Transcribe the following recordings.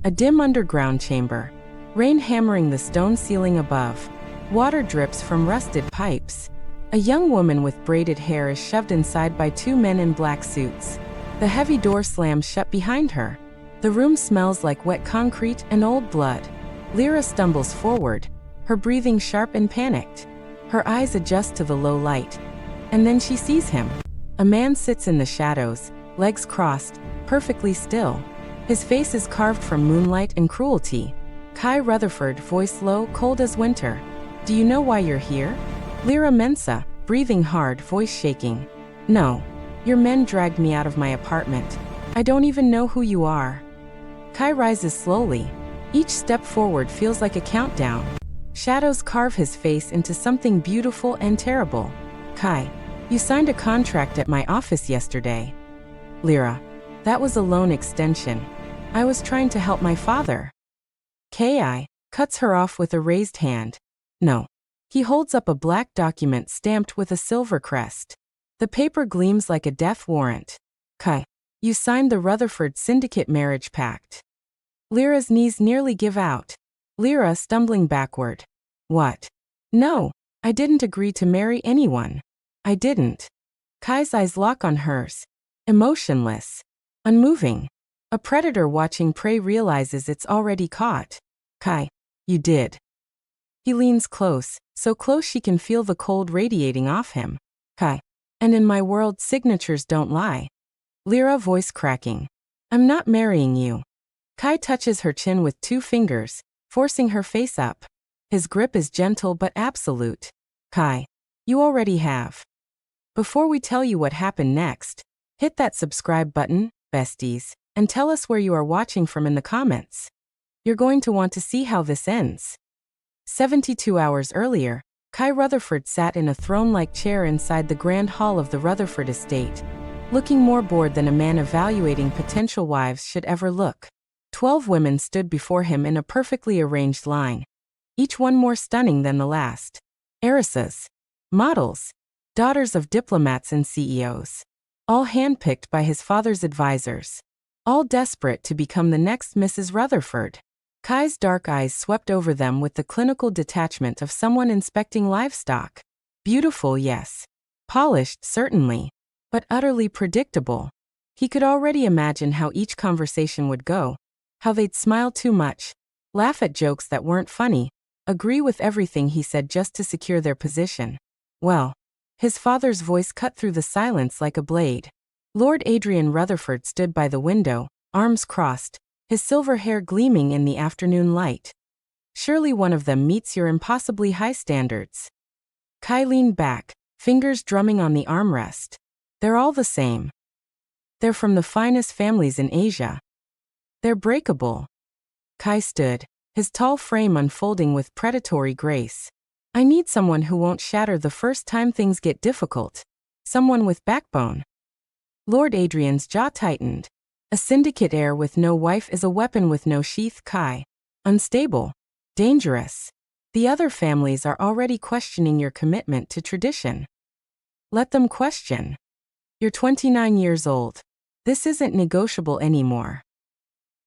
A dim underground chamber. Rain hammering the stone ceiling above. Water drips from rusted pipes. A young woman with braided hair is shoved inside by two men in black suits. The heavy door slams shut behind her. The room smells like wet concrete and old blood. Lira stumbles forward, her breathing sharp and panicked. Her eyes adjust to the low light. And then she sees him. A man sits in the shadows, legs crossed, perfectly still. His face is carved from moonlight and cruelty. Kai Rutherford, voice low, cold as winter. Do you know why you're here? Lira Mensah, breathing hard, voice shaking. No. Your men dragged me out of my apartment. I don't even know who you are. Kai rises slowly. Each step forward feels like a countdown. Shadows carve his face into something beautiful and terrible. Kai, you signed a contract at my office yesterday. Lira, that was a loan extension. I was trying to help my father. Kai cuts her off with a raised hand. No. He holds up a black document stamped with a silver crest. The paper gleams like a death warrant. Kai, you signed the Rutherford Syndicate Marriage Pact. Lira's knees nearly give out. Lira stumbling backward. What? No, I didn't agree to marry anyone. I didn't. Kai's eyes lock on hers. Emotionless. Unmoving. A predator watching prey realizes it's already caught. Kai, you did. He leans close, so close she can feel the cold radiating off him. Kai. And in my world, signatures don't lie. Lira, voice cracking. I'm not marrying you. Kai touches her chin with two fingers, forcing her face up. His grip is gentle but absolute. Kai. You already have. Before we tell you what happened next, hit that subscribe button, besties, and tell us where you are watching from in the comments. You're going to want to see how this ends. 72 hours earlier, Kai Rutherford sat in a throne-like chair inside the grand hall of the Rutherford estate, looking more bored than a man evaluating potential wives should ever look. 12 women stood before him in a perfectly arranged line, each one more stunning than the last. Heiresses, models, daughters of diplomats and CEOs, all handpicked by his father's advisors, all desperate to become the next Mrs. Rutherford. Kai's dark eyes swept over them with the clinical detachment of someone inspecting livestock. Beautiful, yes. Polished, certainly. But utterly predictable. He could already imagine how each conversation would go, how they'd smile too much, laugh at jokes that weren't funny, agree with everything he said just to secure their position. Well, his father's voice cut through the silence like a blade. Lord Adrian Rutherford stood by the window, arms crossed, his silver hair gleaming in the afternoon light. Surely one of them meets your impossibly high standards. Kai leaned back, fingers drumming on the armrest. They're all the same. They're from the finest families in Asia. They're breakable. Kai stood, his tall frame unfolding with predatory grace. I need someone who won't shatter the first time things get difficult. Someone with backbone. Lord Adrian's jaw tightened. A syndicate heir with no wife is a weapon with no sheath. Kai. Unstable. Dangerous. The other families are already questioning your commitment to tradition. Let them question. You're 29 years old. This isn't negotiable anymore.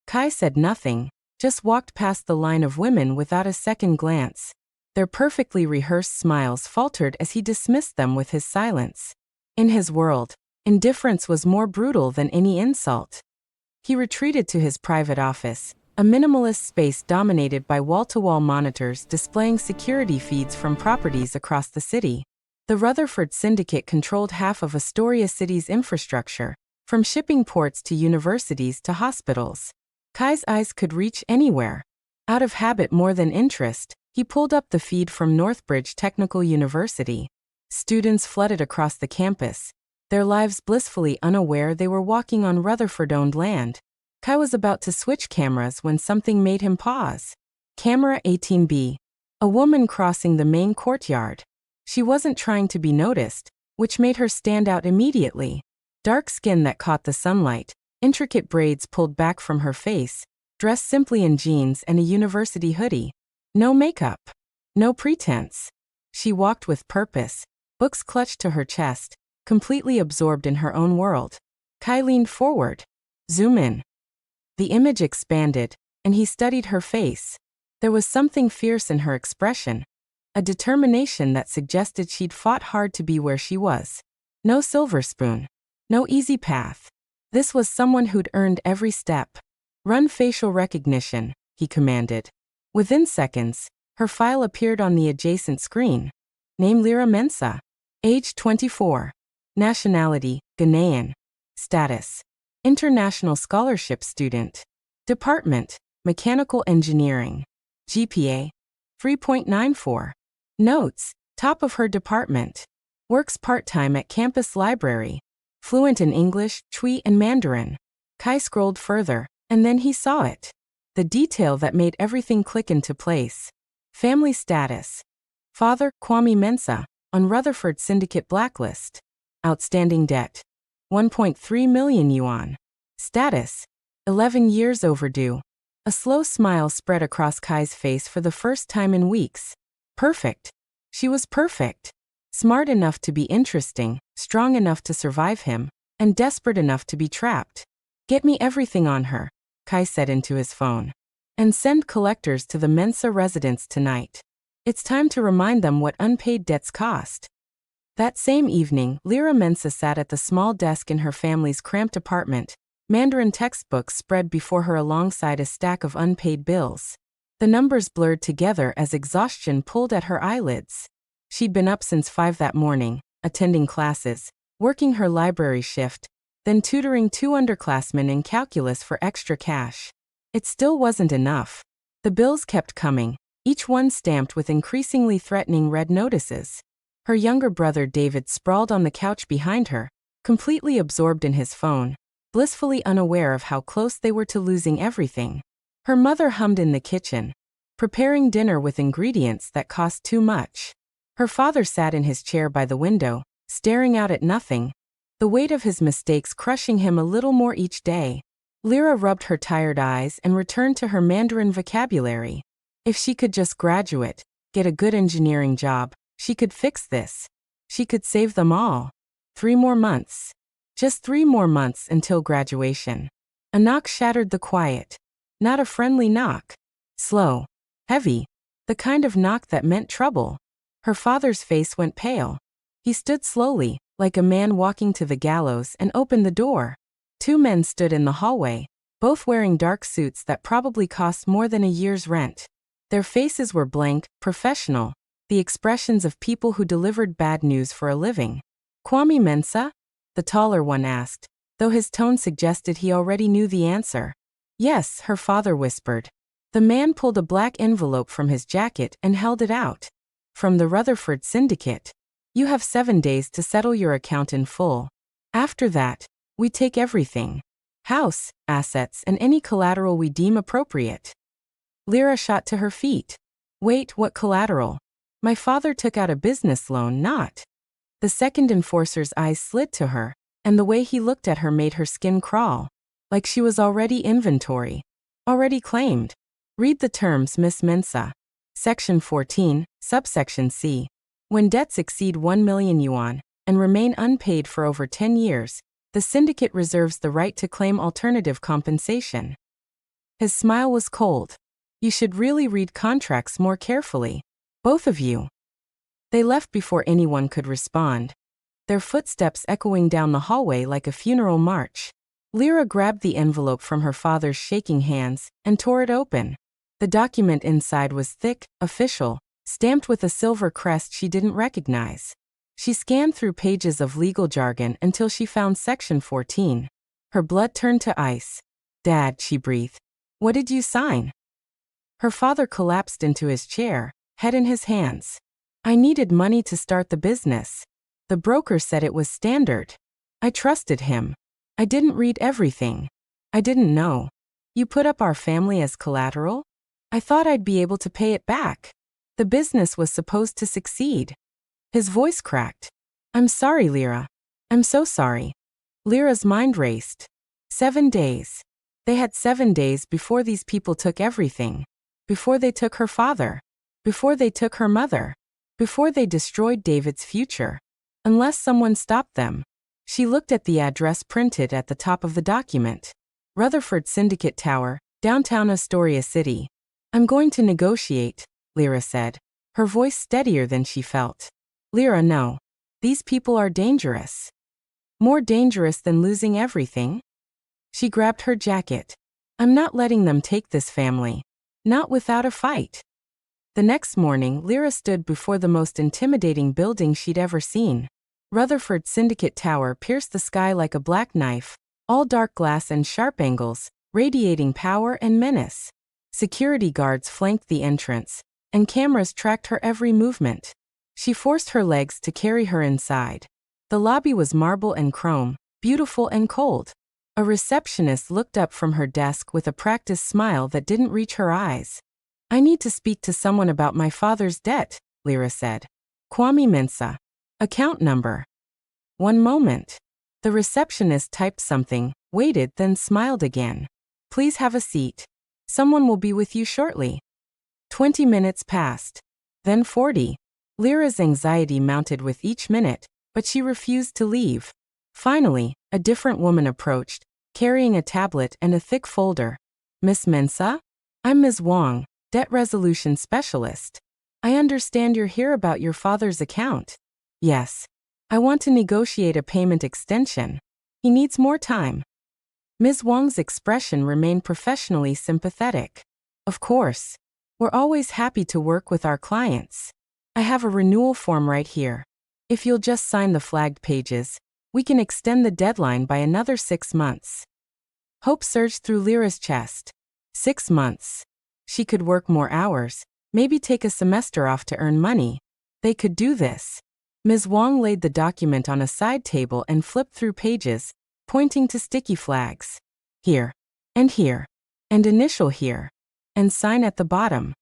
Kai said nothing, just walked past the line of women without a second glance. Their perfectly rehearsed smiles faltered as he dismissed them with his silence. In his world, indifference was more brutal than any insult. He retreated to his private office, a minimalist space dominated by wall-to-wall monitors displaying security feeds from properties across the city. The Rutherford Syndicate controlled half of Astoria City's infrastructure, from shipping ports to universities to hospitals. Kai's eyes could reach anywhere. Out of habit more than interest, he pulled up the feed from Northbridge Technical University. Students flooded across the campus, their lives blissfully unaware they were walking on Rutherford-owned land. Kai was about to switch cameras when something made him pause. Camera 18B. A woman crossing the main courtyard. She wasn't trying to be noticed, which made her stand out immediately. Dark skin that caught the sunlight, intricate braids pulled back from her face, dressed simply in jeans and a university hoodie. No makeup. No pretense. She walked with purpose, books clutched to her chest, completely absorbed in her own world. Kai leaned forward. Zoom in. The image expanded, and he studied her face. There was something fierce in her expression, a determination that suggested she'd fought hard to be where she was. No silver spoon. No easy path. This was someone who'd earned every step. Run facial recognition, he commanded. Within seconds, her file appeared on the adjacent screen. Name Lira Mensah. Age 24. Nationality, Ghanaian. Status: international scholarship student. Department: mechanical engineering. GPA: 3.94. Notes: top of her department. Works part-time at campus library. Fluent in English, Twi and Mandarin. Kai scrolled further, and then he saw it. The detail that made everything click into place. Family status: father, Kwame Mensah, on Rutherford Syndicate blacklist. Outstanding debt: 1.3 million yuan. Status: 11 years overdue. A slow smile spread across Kai's face for the first time in weeks. Perfect. She was perfect. Smart enough to be interesting, strong enough to survive him, and desperate enough to be trapped. Get me everything on her, Kai said into his phone. And send collectors to the Mensah residence tonight. It's time to remind them what unpaid debts cost. That same evening, Lira Mensah sat at the small desk in her family's cramped apartment, Mandarin textbooks spread before her alongside a stack of unpaid bills. The numbers blurred together as exhaustion pulled at her eyelids. She'd been up since 5 that morning, attending classes, working her library shift, then tutoring 2 underclassmen in calculus for extra cash. It still wasn't enough. The bills kept coming, each one stamped with increasingly threatening red notices. Her younger brother David sprawled on the couch behind her, completely absorbed in his phone, blissfully unaware of how close they were to losing everything. Her mother hummed in the kitchen, preparing dinner with ingredients that cost too much. Her father sat in his chair by the window, staring out at nothing, the weight of his mistakes crushing him a little more each day. Lira rubbed her tired eyes and returned to her Mandarin vocabulary. If she could just graduate, get a good engineering job, she could fix this. She could save them all. 3 more months. Just 3 more months until graduation. A knock shattered the quiet. Not a friendly knock. Slow. Heavy. The kind of knock that meant trouble. Her father's face went pale. He stood slowly, like a man walking to the gallows, and opened the door. 2 men stood in the hallway, both wearing dark suits that probably cost more than a year's rent. Their faces were blank, professional, the expressions of people who delivered bad news for a living. Kwame Mensah? The taller one asked, though his tone suggested he already knew the answer. Yes, her father whispered. The man pulled a black envelope from his jacket and held it out. From the Rutherford Syndicate. You have 7 days to settle your account in full. After that, we take everything. House, assets, and any collateral we deem appropriate. Lira shot to her feet. Wait, what collateral? My father took out a business loan, not. The second enforcer's eyes slid to her, and the way he looked at her made her skin crawl. Like she was already inventory. Already claimed. Read the terms, Miss Mensah. Section 14, subsection C. When debts exceed 1 million yuan, and remain unpaid for over 10 years, the syndicate reserves the right to claim alternative compensation. His smile was cold. You should really read contracts more carefully. Both of you. They left before anyone could respond, their footsteps echoing down the hallway like a funeral march. Lira grabbed the envelope from her father's shaking hands and tore it open. The document inside was thick, official, stamped with a silver crest she didn't recognize. She scanned through pages of legal jargon until she found Section 14. Her blood turned to ice. Dad, she breathed. What did you sign? Her father collapsed into his chair, head in his hands. I needed money to start the business. The broker said it was standard. I trusted him. I didn't read everything. I didn't know. You put up our family as collateral? I thought I'd be able to pay it back. The business was supposed to succeed. His voice cracked. I'm sorry, Lira. I'm so sorry. Lira's mind raced. 7 days. They had 7 days before these people took everything. Before they took her father. Before they took her mother. Before they destroyed David's future. Unless someone stopped them. She looked at the address printed at the top of the document. Rutherford Syndicate Tower, Downtown Astoria City. I'm going to negotiate, Lira said, her voice steadier than she felt. Lira, no. These people are dangerous. More dangerous than losing everything? She grabbed her jacket. I'm not letting them take this family. Not without a fight. The next morning, Lira stood before the most intimidating building she'd ever seen. Rutherford Syndicate Tower pierced the sky like a black knife, all dark glass and sharp angles, radiating power and menace. Security guards flanked the entrance, and cameras tracked her every movement. She forced her legs to carry her inside. The lobby was marble and chrome, beautiful and cold. A receptionist looked up from her desk with a practiced smile that didn't reach her eyes. I need to speak to someone about my father's debt, Lira said. Kwame Mensah. Account number. One moment. The receptionist typed something, waited, then smiled again. Please have a seat. Someone will be with you shortly. 20 minutes passed. Then 40. Lira's anxiety mounted with each minute, but she refused to leave. Finally, a different woman approached, carrying a tablet and a thick folder. Miss Mensah? I'm Ms. Wong, Debt Resolution Specialist. I understand you're here about your father's account. Yes. I want to negotiate a payment extension. He needs more time. Ms. Wong's expression remained professionally sympathetic. Of course. We're always happy to work with our clients. I have a renewal form right here. If you'll just sign the flagged pages, we can extend the deadline by another 6 months. Hope surged through Lira's chest. 6 months. She could work more hours, maybe take a semester off to earn money. They could do this. Ms. Wong laid the document on a side table and flipped through pages, pointing to sticky flags. Here. And initial here. And sign at the bottom.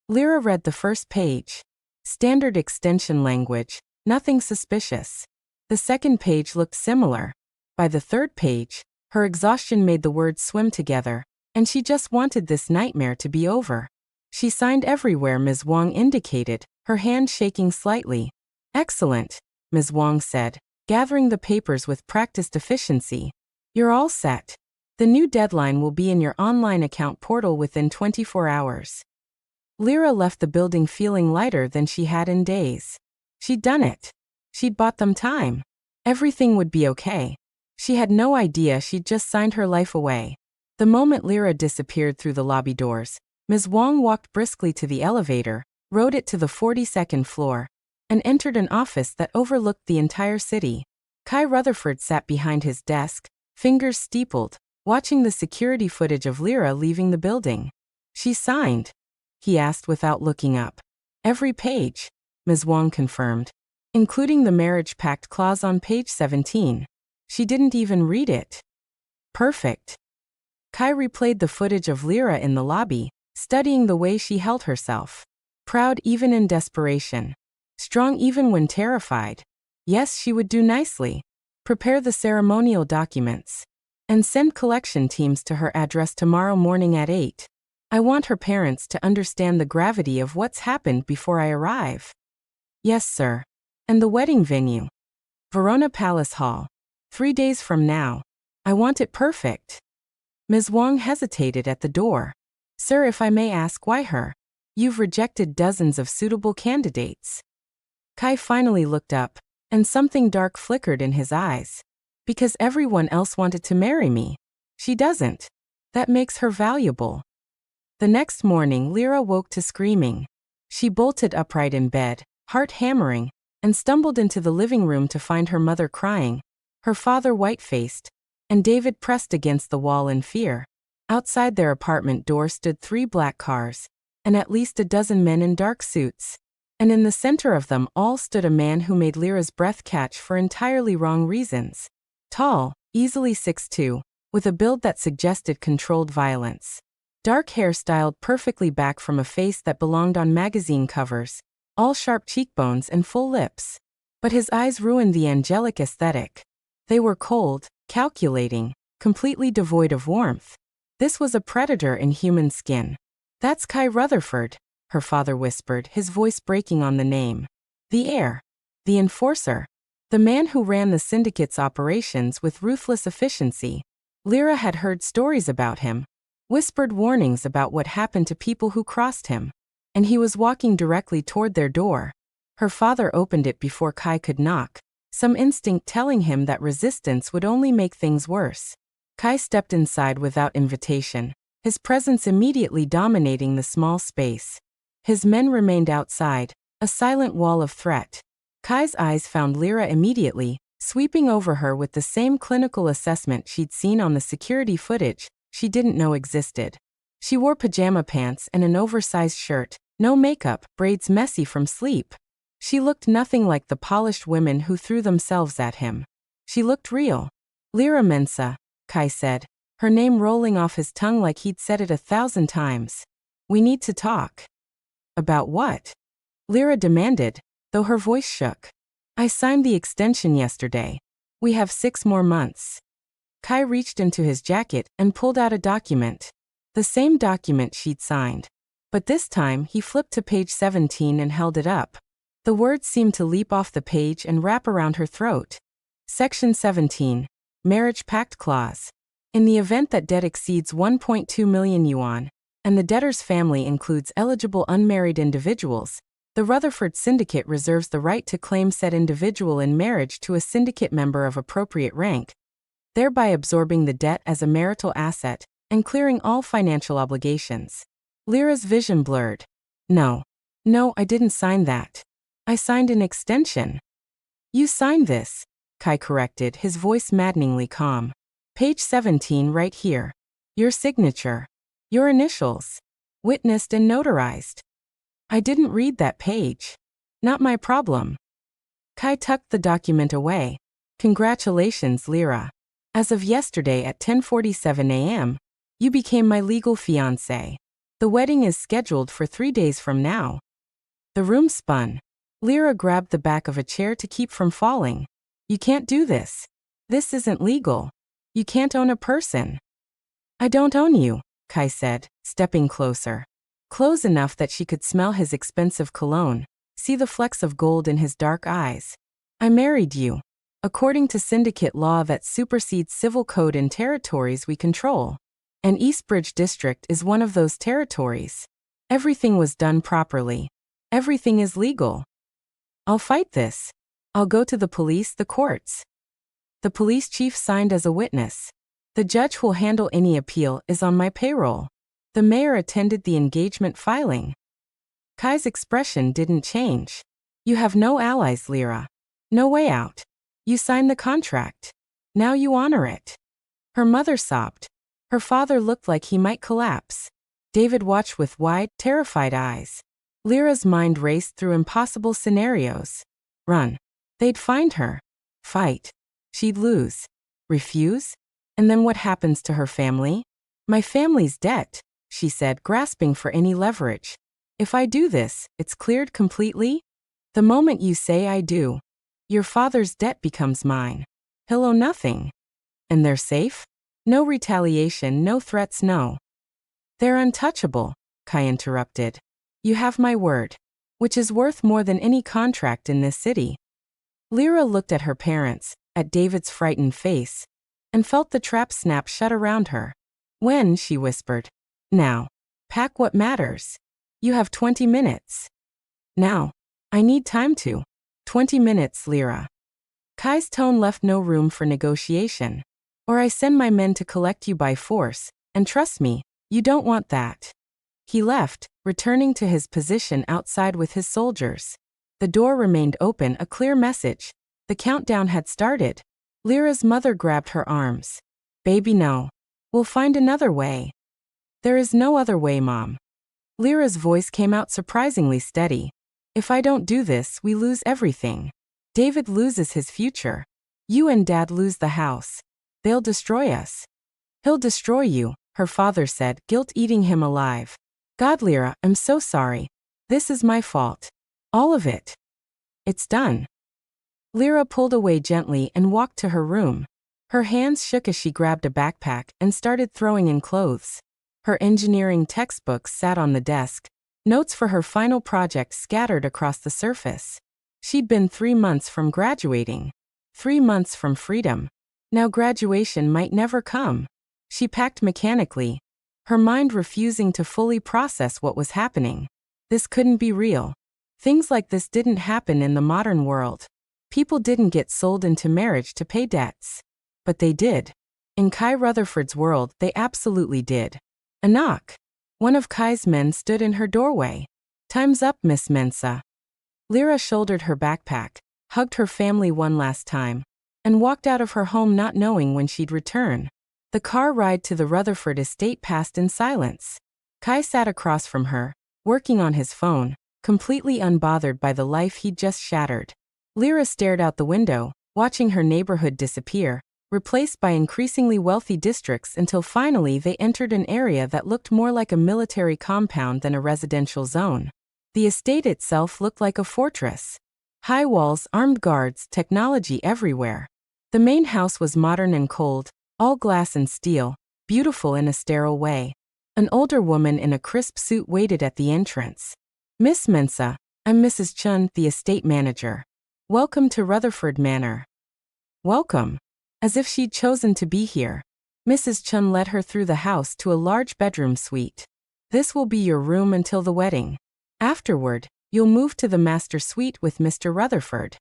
Lira read the first page. Standard extension language, nothing suspicious. The second page looked similar. By the third page, her exhaustion made the words swim together, and she just wanted this nightmare to be over. She signed everywhere Ms. Wong indicated, her hand shaking slightly. Excellent, Ms. Wong said, gathering the papers with practiced efficiency. You're all set. The new deadline will be in your online account portal within 24 hours. Lira left the building feeling lighter than she had in days. She'd done it. She'd bought them time. Everything would be okay. She had no idea she'd just signed her life away. The moment Lira disappeared through the lobby doors, Ms. Wong walked briskly to the elevator, rode it to the 42nd floor, and entered an office that overlooked the entire city. Kai Rutherford sat behind his desk, fingers steepled, watching the security footage of Lira leaving the building. She signed? He asked without looking up. Every page, Ms. Wong confirmed, including the marriage pact clause on page 17. She didn't even read it. Perfect. Kai replayed the footage of Lira in the lobby, studying the way she held herself. Proud even in desperation. Strong even when terrified. Yes, she would do nicely. Prepare the ceremonial documents. And send collection teams to her address tomorrow morning at 8. I want her parents to understand the gravity of what's happened before I arrive. Yes, sir. And the wedding venue? Verona Palace Hall. 3 days from now. I want it perfect. Ms. Wong hesitated at the door. Sir, if I may ask, why her? You've rejected dozens of suitable candidates. Kai finally looked up, and something dark flickered in his eyes. Because everyone else wanted to marry me. She doesn't. That makes her valuable. The next morning, Lira woke to screaming. She bolted upright in bed, heart hammering, and stumbled into the living room to find her mother crying, her father white-faced, and David pressed against the wall in fear. Outside their apartment door stood 3 black cars, and at least a dozen men in dark suits. And in the center of them all stood a man who made Lira's breath catch for entirely wrong reasons. Tall, easily 6'2", with a build that suggested controlled violence. Dark hair styled perfectly back from a face that belonged on magazine covers, all sharp cheekbones and full lips. But his eyes ruined the angelic aesthetic. They were cold, calculating, completely devoid of warmth. This was a predator in human skin. That's Kai Rutherford, her father whispered, his voice breaking on the name. The heir. The enforcer. The man who ran the syndicate's operations with ruthless efficiency. Lira had heard stories about him. whispered warnings about what happened to people who crossed him. And he was walking directly toward their door. Her father opened it before Kai could knock, some instinct telling him that resistance would only make things worse. Kai stepped inside without invitation, his presence immediately dominating the small space. His men remained outside, a silent wall of threat. Kai's eyes found Lira immediately, sweeping over her with the same clinical assessment she'd seen on the security footage she didn't know existed. She wore pajama pants and an oversized shirt, no makeup, braids messy from sleep. She looked nothing like the polished women who threw themselves at him. She looked real. Lira Mensah, Kai said, her name rolling off his tongue like he'd said it 1,000 times. We need to talk. About what? Lira demanded, though her voice shook. I signed the extension yesterday. We have 6 more months. Kai reached into his jacket and pulled out a document. The same document she'd signed. But this time he flipped to page 17 and held it up. The words seemed to leap off the page and wrap around her throat. Section 17. Marriage Pact Clause. In the event that debt exceeds 1.2 million yuan, and the debtor's family includes eligible unmarried individuals, the Rutherford Syndicate reserves the right to claim said individual in marriage to a syndicate member of appropriate rank, thereby absorbing the debt as a marital asset and clearing all financial obligations. Lira's vision blurred. No, I didn't sign that. I signed an extension. You signed this, Kai corrected, his voice maddeningly calm. Page 17 right here. Your signature. Your initials. Witnessed and notarized. I didn't read that page. Not my problem. Kai tucked the document away. Congratulations, Lira. As of yesterday at 10:47 a.m., you became my legal fiancé. The wedding is scheduled for 3 days from now. The room spun. Lira grabbed the back of a chair to keep from falling. You can't do this. This isn't legal. You can't own a person. I don't own you, Kai said, stepping closer. Close enough that she could smell his expensive cologne, see the flecks of gold in his dark eyes. I married you. According to syndicate law that supersedes civil code in territories we control. And Eastbridge District is one of those territories. Everything was done properly. Everything is legal. I'll fight this. I'll go to the police, the courts. The police chief signed as a witness. The judge who'll handle any appeal is on my payroll. The mayor attended the engagement filing. Kai's expression didn't change. You have no allies, Lira. No way out. You signed the contract. Now you honor it. Her mother sobbed. Her father looked like he might collapse. David watched with wide, terrified eyes. Lira's mind raced through impossible scenarios. Run. They'd find her. Fight. She'd lose. Refuse? And then what happens to her family? My family's debt, she said, grasping for any leverage. If I do this, it's cleared completely? The moment you say I do, your father's debt becomes mine. He'll owe nothing. And they're safe? No retaliation, no threats, no. They're untouchable, Kai interrupted. You have my word, which is worth more than any contract in this city. Lira looked at her parents, at David's frightened face, and felt the trap snap shut around her. When, she whispered. Now. Pack what matters. You have 20 minutes. Now. I need time to. 20 minutes, Lira. Kai's tone left no room for negotiation. Or I send my men to collect you by force, and trust me, you don't want that. He left, returning to his position outside with his soldiers. The door remained open, a clear message. The countdown had started. Lira's mother grabbed her arms. Baby, no. We'll find another way. There is no other way, Mom. Lira's voice came out surprisingly steady. If I don't do this, we lose everything. David loses his future. You and Dad lose the house. They'll destroy us. He'll destroy you, her father said, guilt eating him alive. God, Lira, I'm so sorry. This is my fault. All of it. It's done. Lira pulled away gently and walked to her room. Her hands shook as she grabbed a backpack and started throwing in clothes. Her engineering textbooks sat on the desk, notes for her final project scattered across the surface. She'd been 3 months from graduating. 3 months from freedom. Now graduation might never come. She packed mechanically, her mind refusing to fully process what was happening. This couldn't be real. Things like this didn't happen in the modern world. People didn't get sold into marriage to pay debts. But they did. In Kai Rutherford's world, they absolutely did. A knock. One of Kai's men stood in her doorway. "Time's up, Miss Mensah." Lira shouldered her backpack, hugged her family one last time, and walked out of her home not knowing when she'd return. The car ride to the Rutherford estate passed in silence. Kai sat across from her, working on his phone, completely unbothered by the life he'd just shattered. Lira stared out the window, watching her neighborhood disappear, replaced by increasingly wealthy districts until finally they entered an area that looked more like a military compound than a residential zone. The estate itself looked like a fortress. High walls, armed guards, technology everywhere. The main house was modern and cold, all glass and steel, beautiful in a sterile way. An older woman in a crisp suit waited at the entrance. "Miss Mensah, I'm Mrs. Chun, the estate manager. Welcome to Rutherford Manor." Welcome. As if she'd chosen to be here. Mrs. Chun led her through the house to a large bedroom suite. "This will be your room until the wedding. Afterward, you'll move to the master suite with Mr. Rutherford."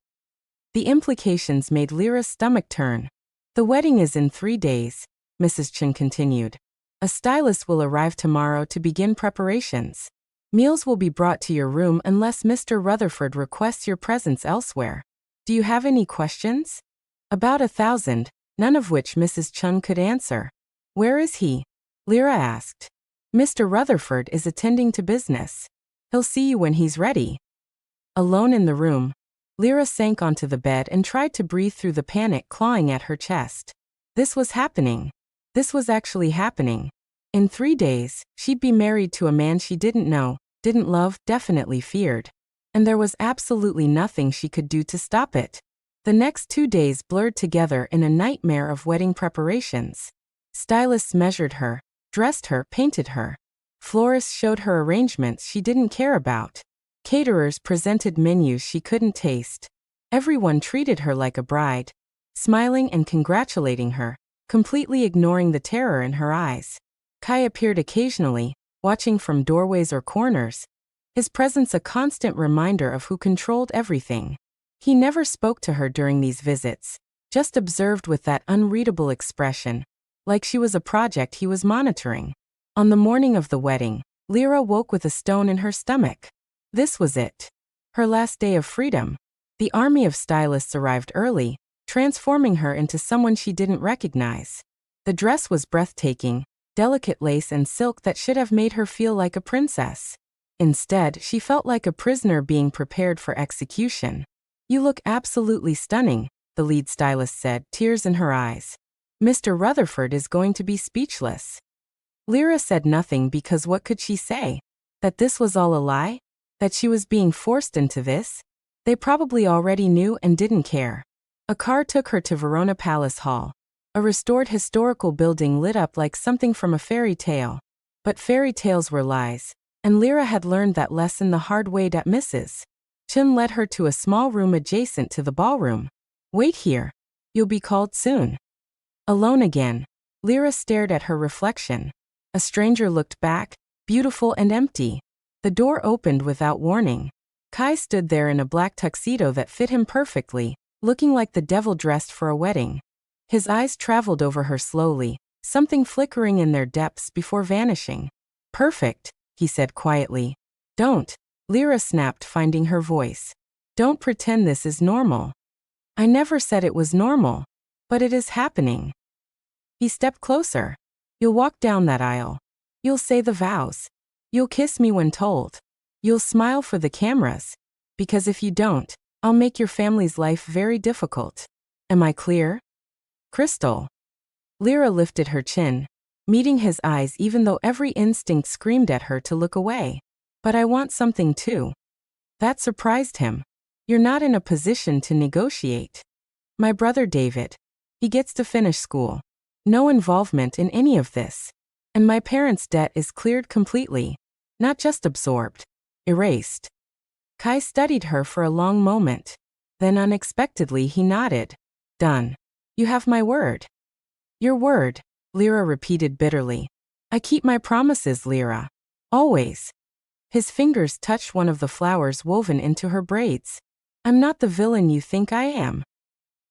The implications made Lira's stomach turn. "The wedding is in 3 days," Mrs. Chun continued. "A stylist will arrive tomorrow to begin preparations. Meals will be brought to your room unless Mr. Rutherford requests your presence elsewhere. Do you have any questions?" About 1,000, none of which Mrs. Chun could answer. "Where is he?" Lira asked. "Mr. Rutherford is attending to business. He'll see you when he's ready." Alone in the room, Lira sank onto the bed and tried to breathe through the panic clawing at her chest. This was happening. This was actually happening. In 3 days, she'd be married to a man she didn't know, didn't love, definitely feared. And there was absolutely nothing she could do to stop it. The next 2 days blurred together in a nightmare of wedding preparations. Stylists measured her, dressed her, painted her. Florists showed her arrangements she didn't care about. Caterers presented menus she couldn't taste. Everyone treated her like a bride, smiling and congratulating her, completely ignoring the terror in her eyes. Kai appeared occasionally, watching from doorways or corners, his presence a constant reminder of who controlled everything. He never spoke to her during these visits, just observed with that unreadable expression, like she was a project he was monitoring. On the morning of the wedding, Lira woke with a stone in her stomach. This was it. Her last day of freedom. The army of stylists arrived early, transforming her into someone she didn't recognize. The dress was breathtaking, delicate lace and silk that should have made her feel like a princess. Instead, she felt like a prisoner being prepared for execution. "You look absolutely stunning," the lead stylist said, tears in her eyes. "Mr. Rutherford is going to be speechless." Lira said nothing because what could she say? That this was all a lie? That she was being forced into this? They probably already knew and didn't care. A car took her to Verona Palace Hall. A restored historical building lit up like something from a fairy tale. But fairy tales were lies, and Lira had learned that lesson the hard way at Mrs. Chun led her to a small room adjacent to the ballroom. "Wait here. You'll be called soon." Alone again, Lira stared at her reflection. A stranger looked back, beautiful and empty. The door opened without warning. Kai stood there in a black tuxedo that fit him perfectly, looking like the devil dressed for a wedding. His eyes traveled over her slowly, something flickering in their depths before vanishing. "Perfect," he said quietly. "Don't," Lira snapped, finding her voice. "Don't pretend this is normal." "I never said it was normal. But it is happening." He stepped closer. "You'll walk down that aisle. You'll say the vows. You'll kiss me when told. You'll smile for the cameras. Because if you don't, I'll make your family's life very difficult. Am I clear?" "Crystal." Lira lifted her chin, meeting his eyes even though every instinct screamed at her to look away. "But I want something too." That surprised him. "You're not in a position to negotiate." "My brother David. He gets to finish school. No involvement in any of this. And my parents' debt is cleared completely. Not just absorbed. Erased." Kai studied her for a long moment. Then unexpectedly he nodded. "Done. You have my word." "Your word," Lira repeated bitterly. I keep my promises, Lira. Always. His fingers touched one of the flowers woven into her braids. I'm not the villain you think I am.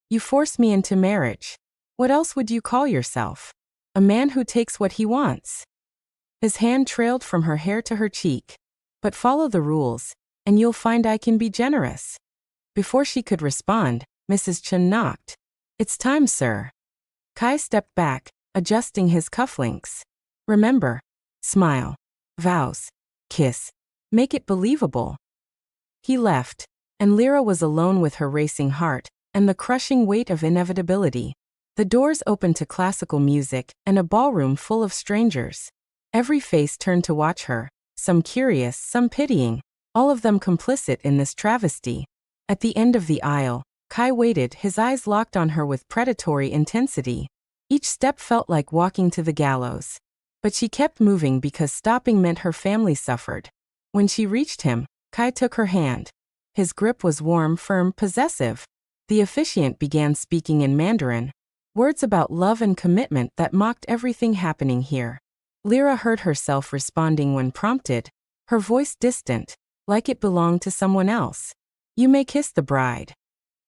You forced me into marriage. What else would you call yourself? A man who takes what he wants. His hand trailed from her hair to her cheek. But follow the rules, and you'll find I can be generous. Before she could respond, Mrs. Chen knocked. It's time, sir. Kai stepped back, adjusting his cufflinks. Remember. Smile. Vows. Kiss. Make it believable. He left, and Lira was alone with her racing heart and the crushing weight of inevitability. The doors opened to classical music and a ballroom full of strangers. Every face turned to watch her, some curious, some pitying, all of them complicit in this travesty. At the end of the aisle, Kai waited, his eyes locked on her with predatory intensity. Each step felt like walking to the gallows. But she kept moving because stopping meant her family suffered. When she reached him, Kai took her hand. His grip was warm, firm, possessive. The officiant began speaking in Mandarin, words about love and commitment that mocked everything happening here. Lira heard herself responding when prompted, her voice distant, like it belonged to someone else. You may kiss the bride.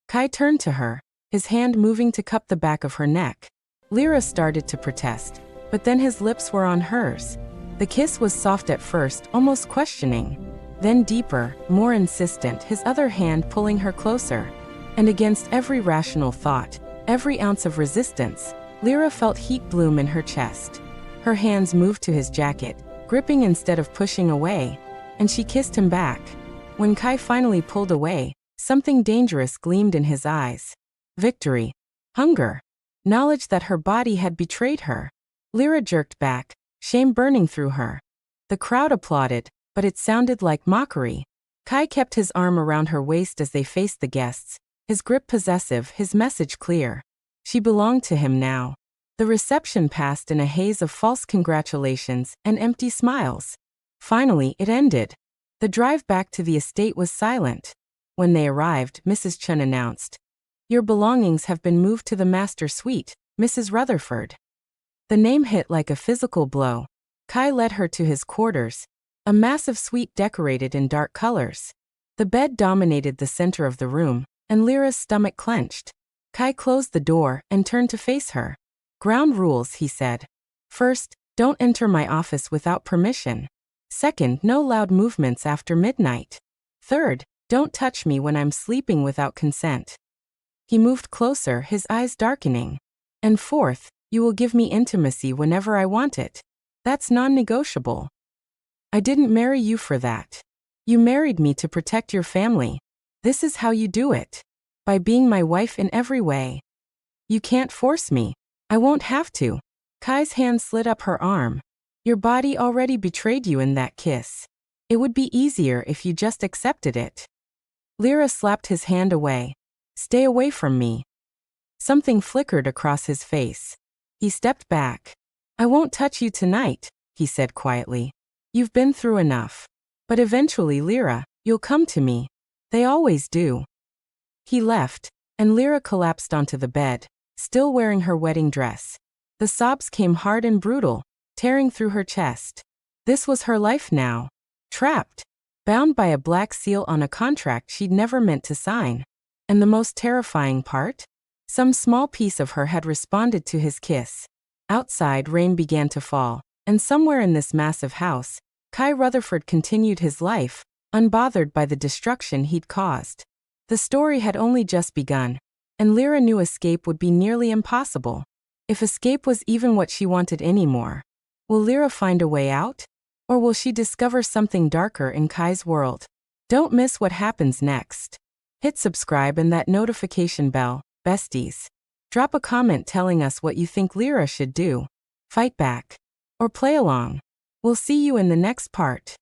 Kai turned to her, his hand moving to cup the back of her neck. Lira started to protest, but then his lips were on hers. The kiss was soft at first, almost questioning. Then deeper, more insistent, his other hand pulling her closer. And against every rational thought, every ounce of resistance, Lira felt heat bloom in her chest. Her hands moved to his jacket, gripping instead of pushing away, and she kissed him back. When Kai finally pulled away, something dangerous gleamed in his eyes. Victory. Hunger. Knowledge that her body had betrayed her. Lira jerked back, shame burning through her. The crowd applauded, but it sounded like mockery. Kai kept his arm around her waist as they faced the guests, his grip possessive, his message clear. She belonged to him now. The reception passed in a haze of false congratulations and empty smiles. Finally, it ended. The drive back to the estate was silent. When they arrived, Mrs. Chen announced, "Your belongings have been moved to the master suite, Mrs. Rutherford." The name hit like a physical blow. Kai led her to his quarters, a massive suite decorated in dark colors. The bed dominated the center of the room, and Lira's stomach clenched. Kai closed the door and turned to face her. "Ground rules," he said. "First, don't enter my office without permission. Second, no loud movements after midnight. Third, don't touch me when I'm sleeping without consent." He moved closer, his eyes darkening. "And fourth, you will give me intimacy whenever I want it. That's non-negotiable. I didn't marry you for that. You married me to protect your family. This is how you do it. By being my wife in every way. You can't force me. I won't have to." Kai's hand slid up her arm. "Your body already betrayed you in that kiss. It would be easier if you just accepted it." Lira slapped his hand away. "Stay away from me." Something flickered across his face. He stepped back. "I won't touch you tonight," he said quietly. "You've been through enough. But eventually, Lira, you'll come to me. They always do." He left, and Lira collapsed onto the bed, still wearing her wedding dress. The sobs came hard and brutal, tearing through her chest. This was her life now. Trapped. Bound by a black seal on a contract she'd never meant to sign. And the most terrifying part? Some small piece of her had responded to his kiss. Outside, rain began to fall, and somewhere in this massive house, Kai Rutherford continued his life, unbothered by the destruction he'd caused. The story had only just begun, and Lira knew escape would be nearly impossible. If escape was even what she wanted anymore. Will Lira find a way out? Or will she discover something darker in Kai's world? Don't miss what happens next. Hit subscribe and that notification bell, besties. Drop a comment telling us what you think Lira should do. Fight back. Or play along. We'll see you in the next part.